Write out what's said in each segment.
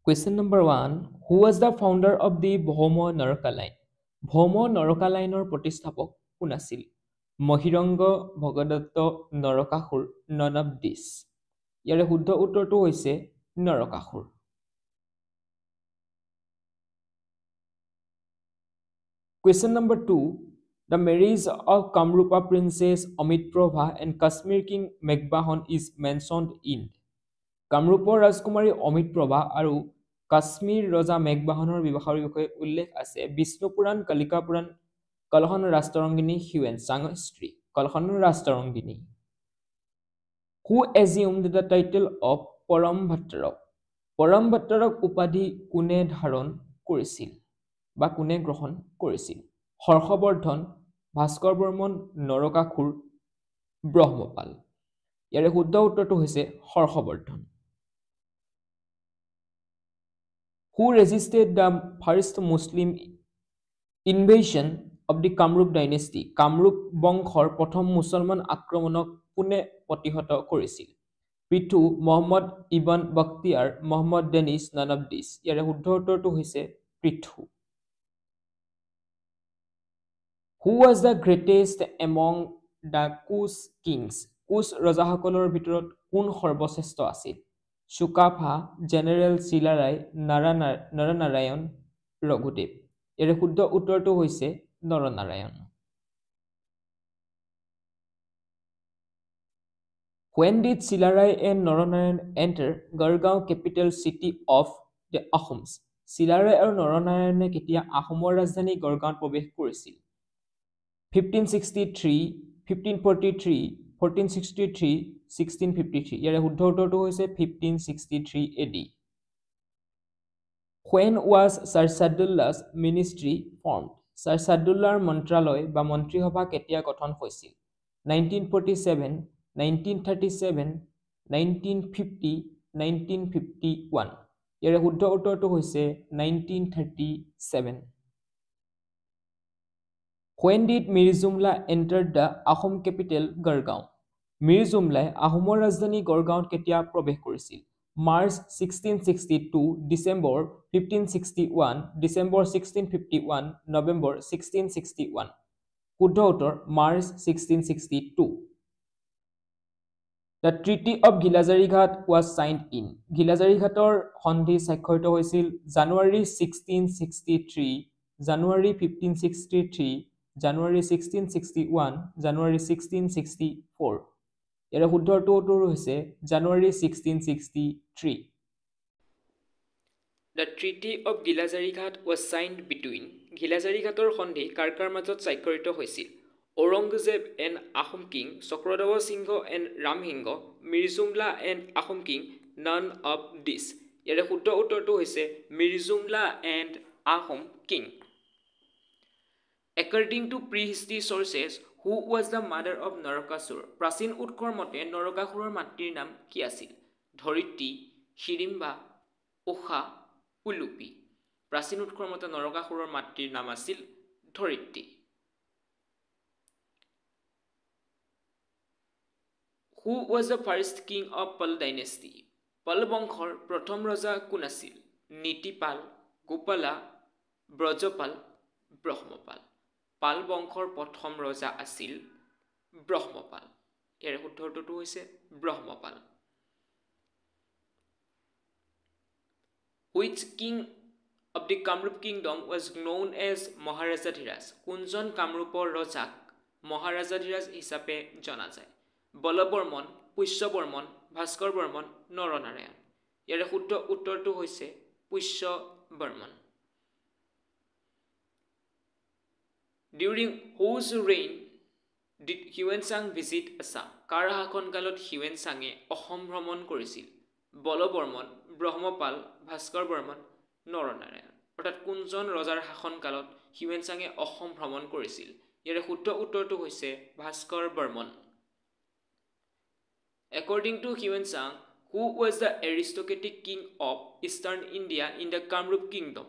Question number 1. Who was the founder of the Bhoma Naraka line? Bhoma Naraka line or প্ৰতিষ্ঠাপক কোন আছিল? Mahiranga, Bhagadatta, Narakasur, none of this. ইয়াৰে শুদ্ধ উত্তৰটো হৈছে Narakasur. Question number 2. The marriage of Kamrupa Princess Amitprabha and Kashmir King Meghbahan is mentioned in কামৰূপৰ ৰাজকুমাৰী অমিতপ্ৰভা আৰু কাশ্মীৰ ৰজা মেঘবাহনৰ বিবাহৰ বিষয়ে উল্লেখ আছে Vishnu Purana, Kalika Purana, Kalhana Rajatarangini, Hiuen Tsang history. Kalhana Rajatarangini. Who assumed the title of পৰম ভট্টাৰক? পৰম ভট্টাৰক উপাধি কোনে ধাৰণ কৰিছিল বা কোনে গ্ৰহণ কৰিছিল? হৰ্ষবৰ্ধন, ভাস্কৰ বৰ্মন, নৰকাসুৰ, ব্ৰহ্মপাল। ইয়াৰে শুদ্ধ উত্তৰটো হৈছে Harshvardhan. Who resisted the first Muslim invasion of the Kamrup dynasty? Kamrup বংশৰ প্ৰথম মুছলমান আক্ৰমণক কোনে প্ৰতিহত কৰিছিল? Prithu, Muhammad ibn Bakhtiyar, Muhammad Danish, none of this. ইয়াৰে শুদ্ধ উত্তৰটো হৈছে Prithu. Who was the greatest among the Kush kings? কুশ ৰজাসকলৰ ভিতৰত কোন সৰ্বশ্ৰেষ্ঠ আছিল? চুকাফা, জেনেৰেল চিলাৰায়, নৰনাৰায়ণ, ৰঘুদেৱ। ইয়াৰে শুদ্ধ উত্তৰটো হৈছে Naranarayan. When did Silarai and Naranarayan enter Gargaon, capital city of the Ahoms? Silarai আৰু নৰনাৰায়ণে কেতিয়া আহোমৰ ৰাজধানী গড়গাঁৱত প্ৰৱেশ কৰিছিল? 1563, 1543, 1463, 1653. ইয়াৰে শুদ্ধ উত্তৰটো হৈছে 1563 AD. When was Sir Sadullah's ministry formed? Sir Sadullahৰ মন্ত্ৰালয় বা মন্ত্ৰীসভা কেতিয়া গঠন হৈছিল? 1947, 1937, 1950, 1951. ইয়াৰে শুদ্ধ উত্তৰটো হৈছে 1937. When did Mir Jumla enter the Ahom capital Gargaon? Mir Jumলাই আহোমৰ ৰাজধানী গড়গাঁৱত কেতিয়া প্ৰৱেশ কৰিছিল? মাৰ্চ 1662, ডিচেম্বৰ 1561, ডিচেম্বৰ 1651, নৱেম্বৰ 1661. শুদ্ধ উত্তৰ March 1662. The Treaty of Gilazarighat was signed in. গিলাজাৰিঘাটৰ সন্ধি স্বাক্ষৰিত হৈছিল জানুৱাৰী 1663, জানুৱাৰী 1563, জানুৱাৰী 1661, জানুৱাৰী 1664. ইয়াৰে শুদ্ধ উত্তৰটো হৈছে জানুৱাৰী 1663. The Treaty of Gilazarighat was signed between. গিলাজাৰিঘাটৰ সন্ধি কাৰ কাৰ মাজত স্বাক্ষৰিত হৈছিল? Aurangzeb and Ahom King, Chakradeva Singha and Ramsingha, Mir Jumla and Ahom King, none of this. ইয়াৰে শুদ্ধ উত্তৰটো হৈছে Mir Jumla and Ahom King. According to prehistory sources, who was the mother of Narakasur? প্ৰাচীন উৎসৰ মতে নৰকাসুৰৰ মাতৃৰ নাম কি আছিল? ধৰিত্ৰী, হিড়িম্বা, উষা, উলুপি। প্ৰাচীন উৎসৰ মতে নৰকাসুৰৰ মাতৃৰ নাম আছিল ধৰিত্ৰী। Who was the first king of Pal dynasty? Pal বংশৰ প্ৰথম ৰজা কোন আছিল? নীতিপাল, গোপালা, ব্ৰজপাল, ব্ৰহ্মপাল। পাল বংশৰ প্ৰথম ৰজা আছিল ব্ৰহ্মপাল। ইয়াৰ শুদ্ধ উত্তৰটো হৈছে Brahmapala. Which king of the Kamrup kingdom was known as Maharajadhiraj? কোনজন কামৰূপৰ ৰজাক মহাৰাজাধিৰাজ হিচাপে জনা যায়? বলবৰ্মন, পুষ্যবৰ্মন, ভাস্কৰ বৰ্মন, নৰনাৰায়ণ। ইয়াৰ শুদ্ধ উত্তৰটো হৈছে Pushyavarman. During whose reign did Huan Sang visit Assam? কাৰ শাসনকালত হিউৱেন চাঙে অসম ভ্ৰমণ কৰিছিল? বলবৰ্মন, ব্ৰহ্মপাল, ভাস্কৰ বৰ্মন, নৰনাৰায়ণ। অৰ্থাৎ কোনজন ৰজাৰ শাসনকালত হিউৱেন চাঙে অসম ভ্ৰমণ কৰিছিল? ইয়াৰ শুদ্ধ উত্তৰটো হৈছে Bhaskar Barman. According to Huan Sang, who was the aristocratic king of Eastern India in the Kamrup kingdom?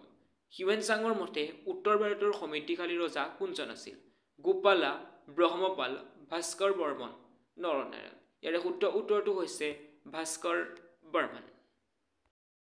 হিউৱেন চাঙৰ মতে উত্তৰ ভাৰতৰ সমিতিশালী ৰজা কোনজন আছিল? গোপালা, ব্ৰহ্মপাল, ভাস্কৰ বৰ্মন, নৰনাৰায়ণ। ইয়াৰে শুদ্ধ উত্তৰটো হৈছে ভাস্কৰ বৰ্মন।